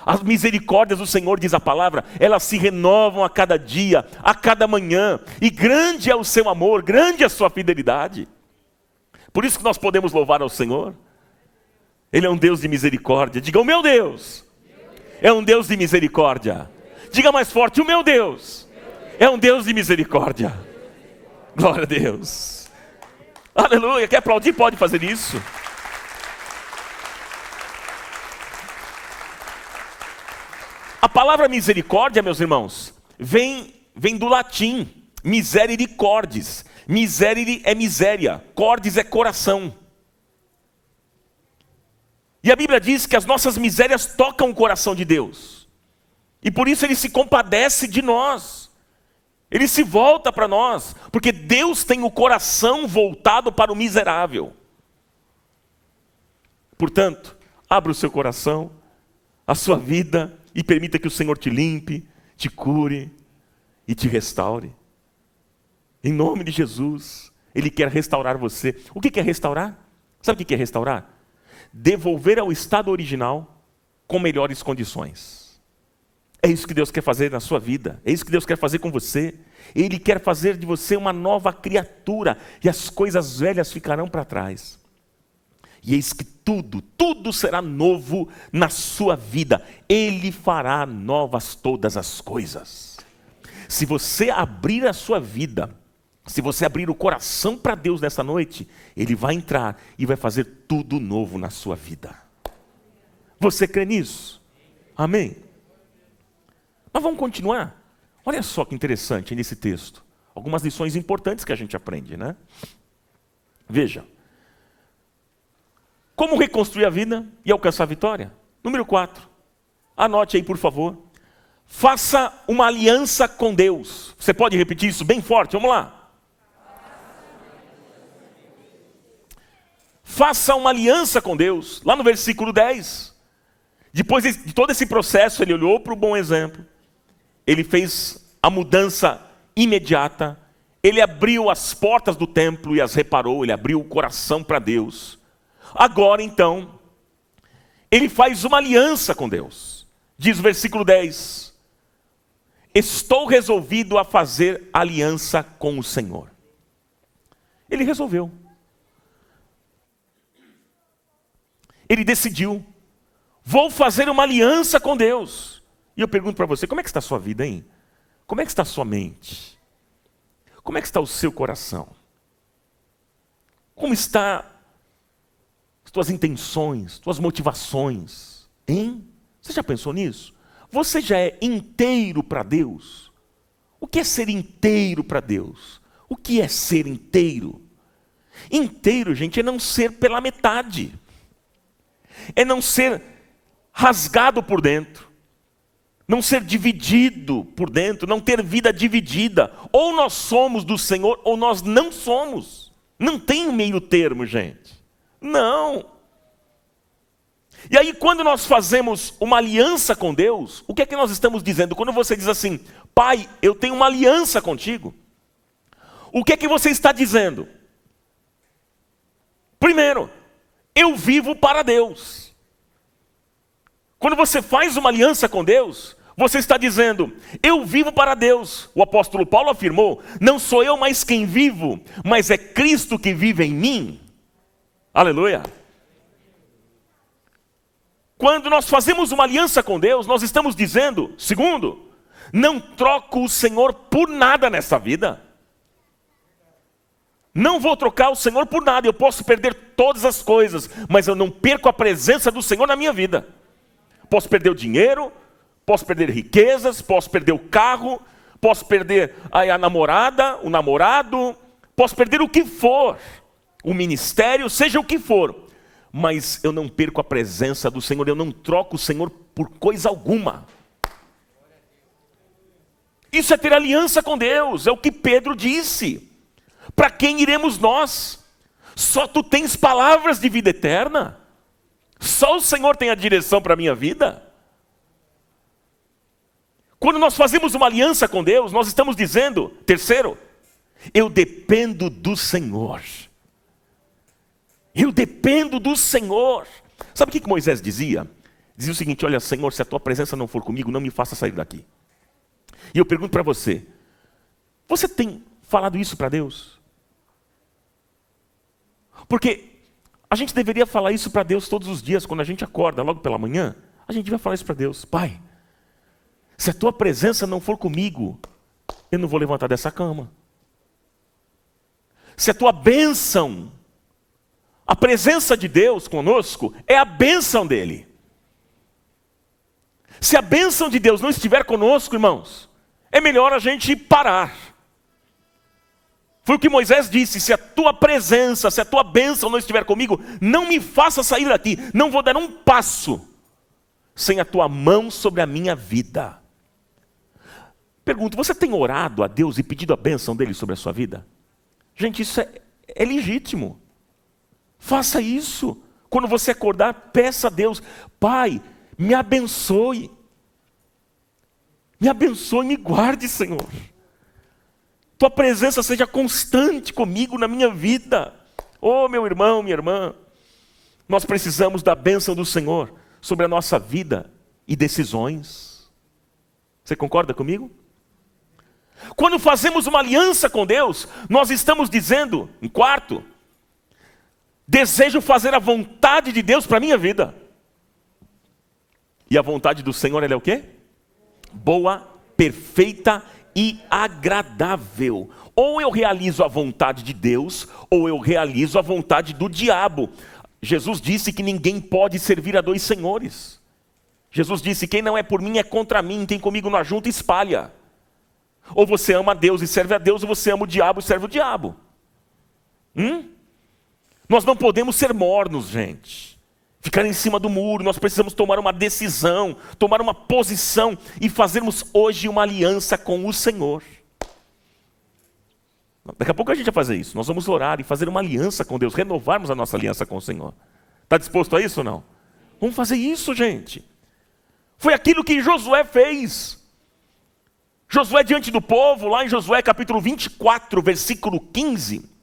As misericórdias do Senhor, diz a palavra, elas se renovam a cada dia, a cada manhã, e grande é o seu amor, grande é a sua fidelidade. Por isso que nós podemos louvar ao Senhor. Ele é um Deus de misericórdia. Diga, o meu Deus é um Deus de misericórdia. Diga mais forte, o meu Deus é um Deus de misericórdia. Glória a Deus. Aleluia, quer aplaudir? Pode fazer isso. A palavra misericórdia, meus irmãos, vem do latim, misericordis. Miserere é miséria, cordes é coração. E a Bíblia diz que as nossas misérias tocam o coração de Deus. E por isso Ele se compadece de nós. Ele se volta para nós, porque Deus tem o coração voltado para o miserável. Portanto, abra o seu coração, a sua vida, e permita que o Senhor te limpe, te cure e te restaure. Em nome de Jesus, Ele quer restaurar você. O que é restaurar? Sabe o que é restaurar? Devolver ao estado original com melhores condições. É isso que Deus quer fazer na sua vida. É isso que Deus quer fazer com você. Ele quer fazer de você uma nova criatura. E as coisas velhas ficarão para trás. E eis que tudo será novo na sua vida. Ele fará novas todas as coisas. Se você abrir a sua vida, se você abrir o coração para Deus nessa noite, Ele vai entrar e vai fazer tudo novo na sua vida. Você crê nisso? Amém? Mas vamos continuar. Olha só que interessante nesse texto. Algumas lições importantes que a gente aprende, né? Veja. Como reconstruir a vida e alcançar a vitória? Número 4. Anote aí, por favor. Faça uma aliança com Deus. Você pode repetir isso bem forte? Vamos lá. Faça uma aliança com Deus. Lá no versículo 10. Depois de todo esse processo, ele olhou para o bom exemplo. Ele fez a mudança imediata. Ele abriu as portas do templo e as reparou. Ele abriu o coração para Deus. Agora, então, ele faz uma aliança com Deus. Diz o versículo 10. Estou resolvido a fazer aliança com o Senhor. Ele resolveu. Ele decidiu. Vou fazer uma aliança com Deus. E eu pergunto para você, como é que está a sua vida, hein? Como é que está a sua mente? Como é que está o seu coração? Como está as tuas intenções, tuas motivações? Hein? Você já pensou nisso? Você já é inteiro para Deus? O que é ser inteiro para Deus? O que é ser inteiro? Inteiro, gente, é não ser pela metade. É não ser rasgado por dentro. Não ser dividido por dentro, não ter vida dividida. Ou nós somos do Senhor, ou nós não somos. Não tem um meio termo, gente. Não. E aí, quando nós fazemos uma aliança com Deus, o que é que nós estamos dizendo? Quando você diz assim, Pai, eu tenho uma aliança contigo. O que é que você está dizendo? Primeiro, eu vivo para Deus. Quando você faz uma aliança com Deus, você está dizendo, eu vivo para Deus. O apóstolo Paulo afirmou, não sou eu mais quem vivo, mas é Cristo que vive em mim. Aleluia. Quando nós fazemos uma aliança com Deus, nós estamos dizendo, segundo, não troco o Senhor por nada nessa vida. Não vou trocar o Senhor por nada. Eu posso perder todas as coisas, mas eu não perco a presença do Senhor na minha vida. Posso perder o dinheiro, posso perder riquezas, posso perder o carro, posso perder a namorada, o namorado, posso perder o que for, o ministério, seja o que for. Mas eu não perco a presença do Senhor, eu não troco o Senhor por coisa alguma. Isso é ter aliança com Deus, é o que Pedro disse. Para quem iremos nós? Só tu tens palavras de vida eterna. Só o Senhor tem a direção para a minha vida. Quando nós fazemos uma aliança com Deus, nós estamos dizendo, terceiro, eu dependo do Senhor. Eu dependo do Senhor. Sabe o que Moisés dizia? Dizia o seguinte: olha, Senhor, se a tua presença não for comigo, não me faça sair daqui. E eu pergunto para você, você tem falado isso para Deus? Porque a gente deveria falar isso para Deus todos os dias, quando a gente acorda, logo pela manhã, a gente vai falar isso para Deus: Pai, se a tua presença não for comigo, eu não vou levantar dessa cama. Se a tua bênção, a presença de Deus conosco, é a bênção dele. Se a bênção de Deus não estiver conosco, irmãos, é melhor a gente parar. Foi o que Moisés disse: se a tua presença, se a tua bênção não estiver comigo, não me faça sair daqui, não vou dar um passo sem a tua mão sobre a minha vida. Pergunto, você tem orado a Deus e pedido a bênção dele sobre a sua vida? Gente, isso é legítimo. Faça isso. Quando você acordar, peça a Deus: Pai, me abençoe. Me abençoe, me guarde, Senhor. Tua presença seja constante comigo na minha vida. Oh, meu irmão, minha irmã, nós precisamos da bênção do Senhor sobre a nossa vida e decisões. Você concorda comigo? Quando fazemos uma aliança com Deus, nós estamos dizendo, em quarto, desejo fazer a vontade de Deus para a minha vida. E a vontade do Senhor, ela é o quê? Boa, perfeita e agradável. Ou eu realizo a vontade de Deus, ou eu realizo a vontade do diabo. Jesus disse que ninguém pode servir a dois senhores. Jesus disse: quem não é por mim é contra mim, quem comigo não ajunta espalha. Ou você ama a Deus e serve a Deus, ou você ama o diabo e serve o diabo. Nós não podemos ser mornos, gente. Ficar em cima do muro. Nós precisamos tomar uma decisão, tomar uma posição e fazermos hoje uma aliança com o Senhor. Daqui a pouco a gente vai fazer isso. Nós vamos orar e fazer uma aliança com Deus, renovarmos a nossa aliança com o Senhor. Está disposto a isso ou não? Vamos fazer isso, gente. Foi aquilo que Josué fez. Josué diante do povo, lá em Josué capítulo 24, versículo 15,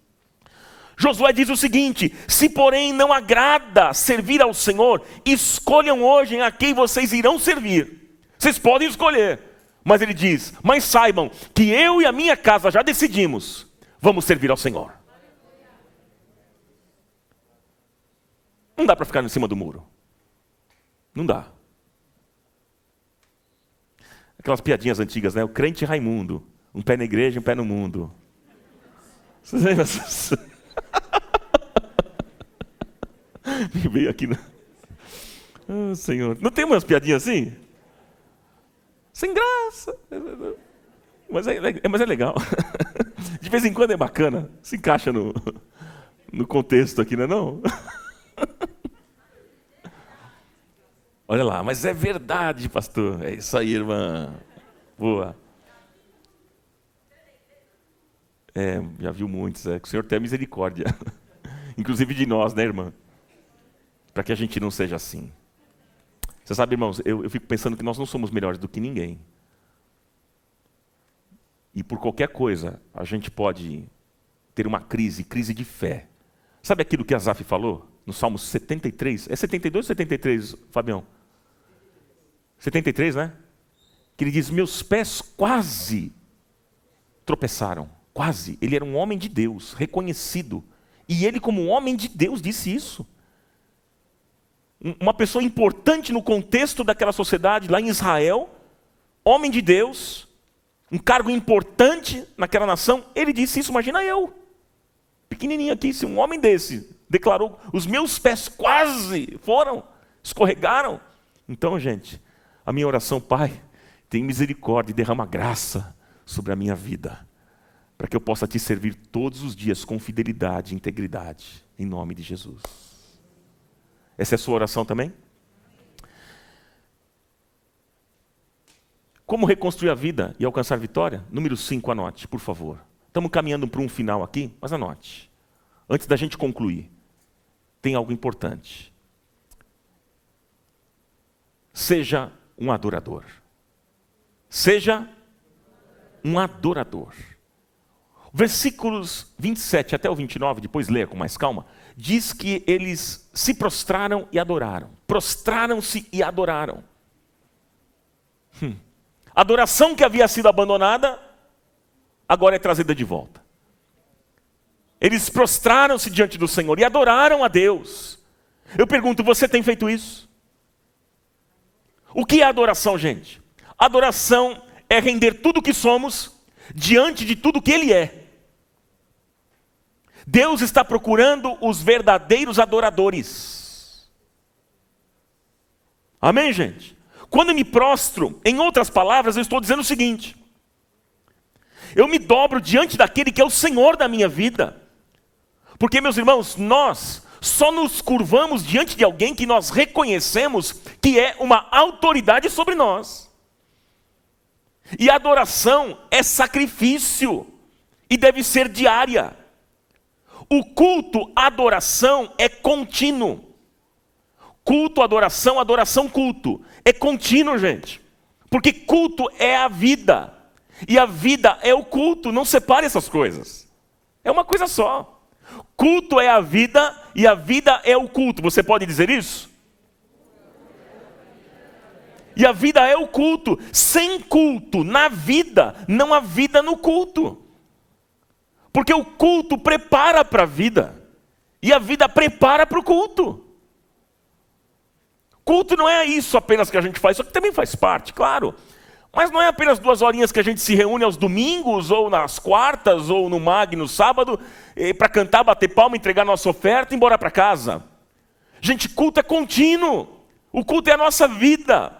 Josué diz o seguinte: se porém não agrada servir ao Senhor, escolham hoje a quem vocês irão servir. Vocês podem escolher, mas ele diz: mas saibam que eu e a minha casa já decidimos, vamos servir ao Senhor. Não dá para ficar em cima do muro. Não dá. Aquelas piadinhas antigas, né? O crente Raimundo. Um pé na igreja, um pé no mundo. Vocês lembram? Me veio aqui. Oh, Senhor. Não tem umas piadinhas assim? Sem graça. Mas é legal. De vez em quando é bacana. Se encaixa no contexto aqui, não é não? Olha lá, mas é verdade, pastor. É isso aí, irmã. Boa. Já viu muitos. Que o Senhor tenha misericórdia. Inclusive de nós, né, irmã? Para que a gente não seja assim. Você sabe, irmãos, eu fico pensando que nós não somos melhores do que ninguém. E por qualquer coisa, a gente pode ter uma crise de fé. Sabe aquilo que Asaf falou? No Salmo 73, é 72 ou 73, Fabião? 73, né? Que ele diz: meus pés quase tropeçaram, quase. Ele era um homem de Deus, reconhecido. E ele, como homem de Deus, disse isso. Uma pessoa importante no contexto daquela sociedade, lá em Israel, homem de Deus, um cargo importante naquela nação, ele disse isso. Imagina eu, pequenininho aqui, se um homem desse declarou, os meus pés quase escorregaram. Então, gente, a minha oração, Pai, tem misericórdia e derrama graça sobre a minha vida, para que eu possa te servir todos os dias com fidelidade e integridade, em nome de Jesus. Essa é a sua oração também? Como reconstruir a vida e alcançar vitória? Número 5, anote, por favor. Estamos caminhando para um final aqui, mas anote. Antes da gente concluir, tem algo importante. Seja um adorador. Seja um adorador. Versículos 27 até o 29, depois leia com mais calma, diz que eles se prostraram e adoraram. Prostraram-se e adoraram. A adoração que havia sido abandonada, agora é trazida de volta. Eles prostraram-se diante do Senhor e adoraram a Deus. Eu pergunto, você tem feito isso? O que é adoração, gente? Adoração é render tudo o que somos diante de tudo que Ele é. Deus está procurando os verdadeiros adoradores. Amém, gente? Quando eu me prostro, em outras palavras, eu estou dizendo o seguinte: eu me dobro diante daquele que é o Senhor da minha vida. Porque, meus irmãos, nós só nos curvamos diante de alguém que nós reconhecemos que é uma autoridade sobre nós. E adoração é sacrifício e deve ser diária. O culto, adoração é contínuo. Culto, adoração, adoração, culto. É contínuo, gente. Porque culto é a vida. E a vida é o culto. Não separe essas coisas. É uma coisa só. Culto é a vida e a vida é o culto. Você pode dizer isso? E a vida é o culto. Sem culto na vida, não há vida no culto. Porque o culto prepara para a vida. E a vida prepara para o culto. Culto não é isso apenas que a gente faz. Isso aqui também faz parte, claro. Mas não é apenas 2 horinhas que a gente se reúne aos domingos, ou nas quartas, ou no MAG no sábado, para cantar, bater palma, entregar nossa oferta e ir embora para casa. Gente, culto é contínuo. O culto é a nossa vida.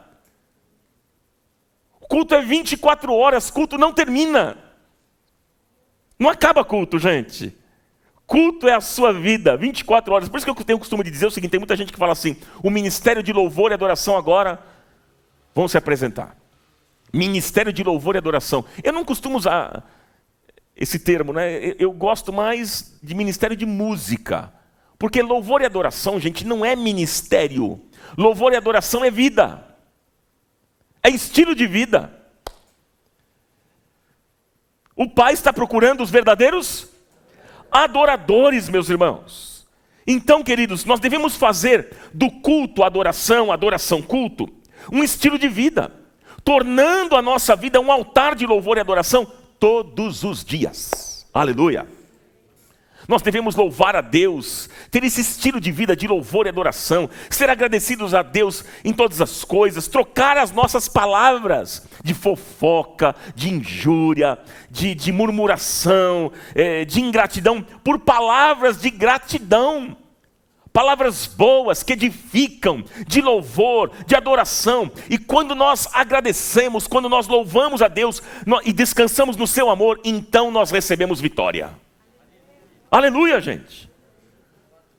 O culto é 24 horas, culto não termina. Não acaba culto, gente. Culto é a sua vida, 24 horas. Por isso que eu tenho o costume de dizer o seguinte, tem muita gente que fala assim, o ministério de louvor e adoração agora vão se apresentar. Ministério de louvor e adoração. Eu não costumo usar esse termo, né? Eu gosto mais de ministério de música. Porque louvor e adoração, gente, não é ministério. Louvor e adoração é vida. É estilo de vida. O Pai está procurando os verdadeiros adoradores, meus irmãos. Então, queridos, nós devemos fazer do culto, adoração, adoração, culto, um estilo de vida, tornando a nossa vida um altar de louvor e adoração todos os dias. Aleluia! Nós devemos louvar a Deus, ter esse estilo de vida de louvor e adoração, ser agradecidos a Deus em todas as coisas, trocar as nossas palavras de fofoca, de injúria, de murmuração, de ingratidão, por palavras de gratidão. Palavras boas que edificam, de louvor, de adoração. E quando nós agradecemos, quando nós louvamos a Deus e descansamos no seu amor, então nós recebemos vitória. Aleluia, gente.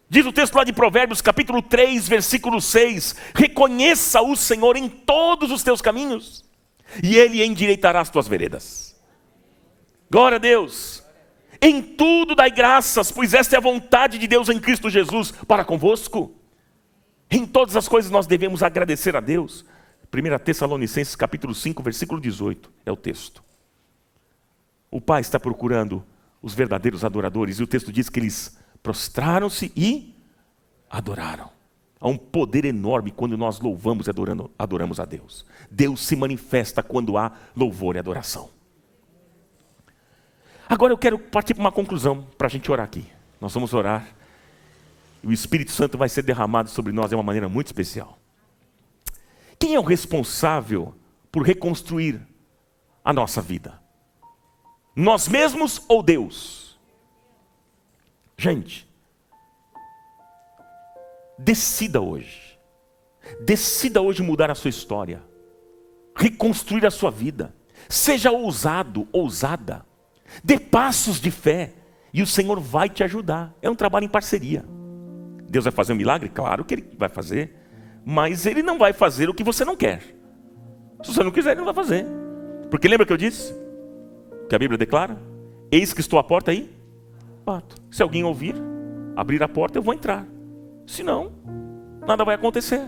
Diz o texto lá de Provérbios, capítulo 3, versículo 6. Reconheça o Senhor em todos os teus caminhos, e Ele endireitará as tuas veredas. Glória a Deus. Em tudo dai graças, pois esta é a vontade de Deus em Cristo Jesus para convosco. Em todas as coisas nós devemos agradecer a Deus. 1 Tessalonicenses capítulo 5, versículo 18, é o texto. O Pai está procurando os verdadeiros adoradores, e o texto diz que eles prostraram-se e adoraram. Há um poder enorme quando nós louvamos e adoramos a Deus. Deus se manifesta quando há louvor e adoração. Agora eu quero partir para uma conclusão, para a gente orar aqui. Nós vamos orar, e o Espírito Santo vai ser derramado sobre nós de uma maneira muito especial. Quem é o responsável por reconstruir a nossa vida? Nós mesmos ou Deus? Gente, decida hoje mudar a sua história, reconstruir a sua vida. Seja ousado, ousada, dê passos de fé e o Senhor vai te ajudar. É um trabalho em parceria. Deus vai fazer um milagre? Claro que Ele vai fazer, mas Ele não vai fazer o que você não quer. Se você não quiser, Ele não vai fazer. Porque lembra que eu disse? Que a Bíblia declara: eis que estou à porta aí, bato. Se alguém ouvir, abrir a porta, eu vou entrar. Se não, nada vai acontecer.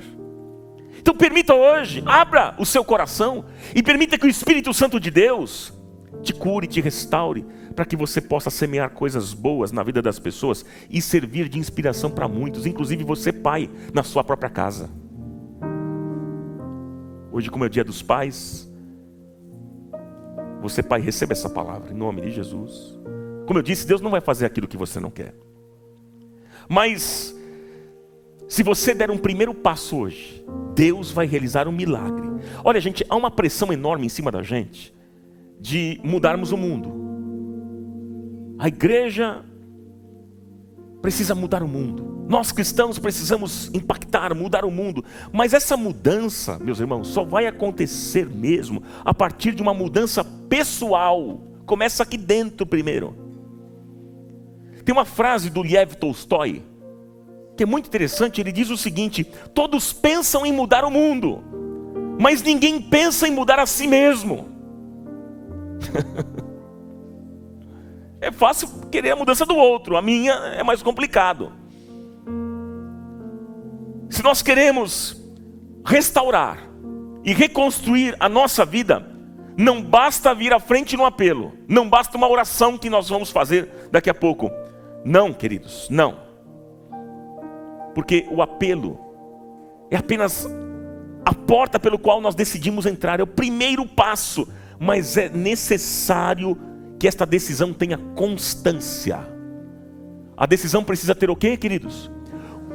Então permita hoje, abra o seu coração e permita que o Espírito Santo de Deus te cure, te restaure, para que você possa semear coisas boas na vida das pessoas e servir de inspiração para muitos, inclusive você, pai, na sua própria casa. Hoje, como é o dia dos pais, você, pai, receba essa palavra em nome de Jesus. Como eu disse, Deus não vai fazer aquilo que você não quer. Mas se você der um primeiro passo hoje, Deus vai realizar um milagre. Olha, gente, há uma pressão enorme em cima da gente de mudarmos o mundo. A igreja precisa mudar o mundo. Nós cristãos precisamos impactar, mudar o mundo. Mas essa mudança, meus irmãos, só vai acontecer mesmo a partir de uma mudança pessoal. Começa aqui dentro primeiro. Tem uma frase do Lev Tolstói que é muito interessante. Ele diz o seguinte: todos pensam em mudar o mundo, mas ninguém pensa em mudar a si mesmo. É fácil querer a mudança do outro, a minha é mais complicado. Se nós queremos restaurar e reconstruir a nossa vida, não basta vir à frente no apelo, não basta uma oração que nós vamos fazer daqui a pouco. Não, queridos, não. Porque o apelo é apenas a porta pelo qual nós decidimos entrar, é o primeiro passo, mas é necessário que esta decisão tenha constância. A decisão precisa ter o quê, queridos?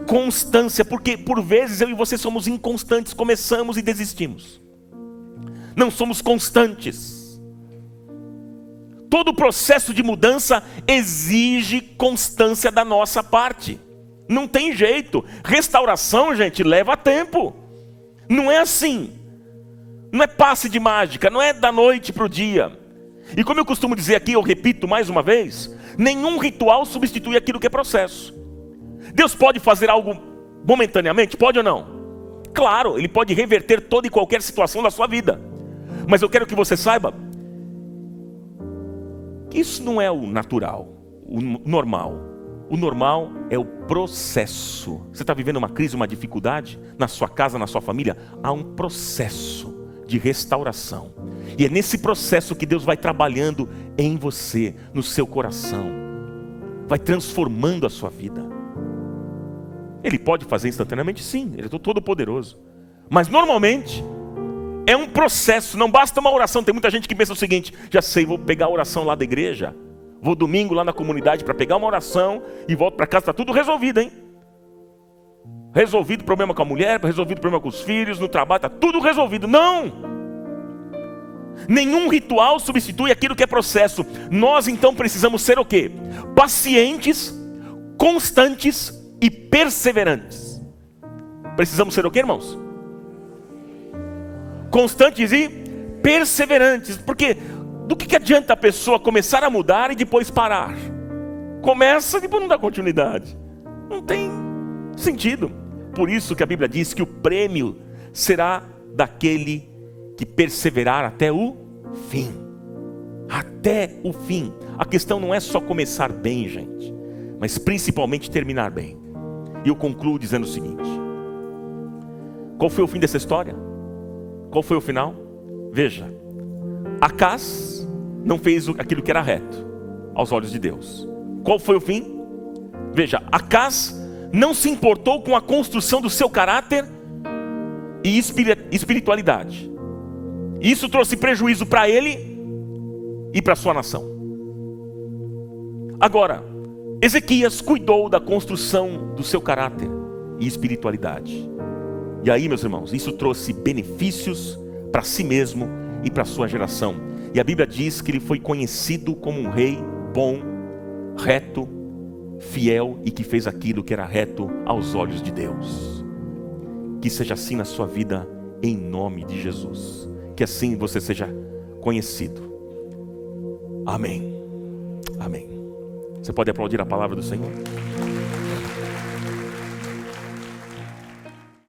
Constância, porque por vezes eu e você somos inconstantes, começamos e desistimos. Não somos constantes. Todo o processo de mudança exige constância da nossa parte. Não tem jeito. Restauração, gente, leva tempo. Não é assim. Não é passe de mágica, não é da noite para o dia. E como eu costumo dizer aqui, eu repito mais uma vez, nenhum ritual substitui aquilo que é processo. Deus pode fazer algo momentaneamente? Pode ou não? Claro, Ele pode reverter toda e qualquer situação da sua vida. Mas eu quero que você saiba que isso não é o natural, o normal. O normal é o processo. Você está vivendo uma crise, uma dificuldade na sua casa, na sua família? Há um processo de restauração. E é nesse processo que Deus vai trabalhando em você, no seu coração. Vai transformando a sua vida. Ele pode fazer instantaneamente? Sim, Ele é todo poderoso. Mas normalmente é um processo, não basta uma oração. Tem muita gente que pensa o seguinte: já sei, vou pegar a oração lá da igreja, vou domingo lá na comunidade para pegar uma oração e volto para casa, está tudo resolvido, hein? Resolvido o problema com a mulher, resolvido o problema com os filhos, no trabalho, está tudo resolvido. Não! Nenhum ritual substitui aquilo que é processo. Nós então precisamos ser o quê? Pacientes, constantes e perseverantes. Precisamos ser o quê, irmãos? Constantes e perseverantes. Porque do que adianta a pessoa começar a mudar e depois parar? Começa e depois não dá continuidade. Não tem sentido. Por isso que a Bíblia diz que o prêmio será daquele que perseverar até o fim. Até o fim. A questão não é só começar bem, gente, mas principalmente terminar bem. E eu concluo dizendo o seguinte: qual foi o fim dessa história? Qual foi o final? Veja, Acaz não fez aquilo que era reto aos olhos de Deus. Qual foi o fim? Veja, Acaz não se importou com a construção do seu caráter e espiritualidade. Isso trouxe prejuízo para ele e para sua nação. Agora, Ezequias cuidou da construção do seu caráter e espiritualidade. E aí, meus irmãos, isso trouxe benefícios para si mesmo e para sua geração. E a Bíblia diz que ele foi conhecido como um rei bom, reto, fiel e que fez aquilo que era reto aos olhos de Deus. Que seja assim na sua vida, em nome de Jesus. Que assim você seja conhecido. Amém. Amém. Você pode aplaudir a palavra do Senhor?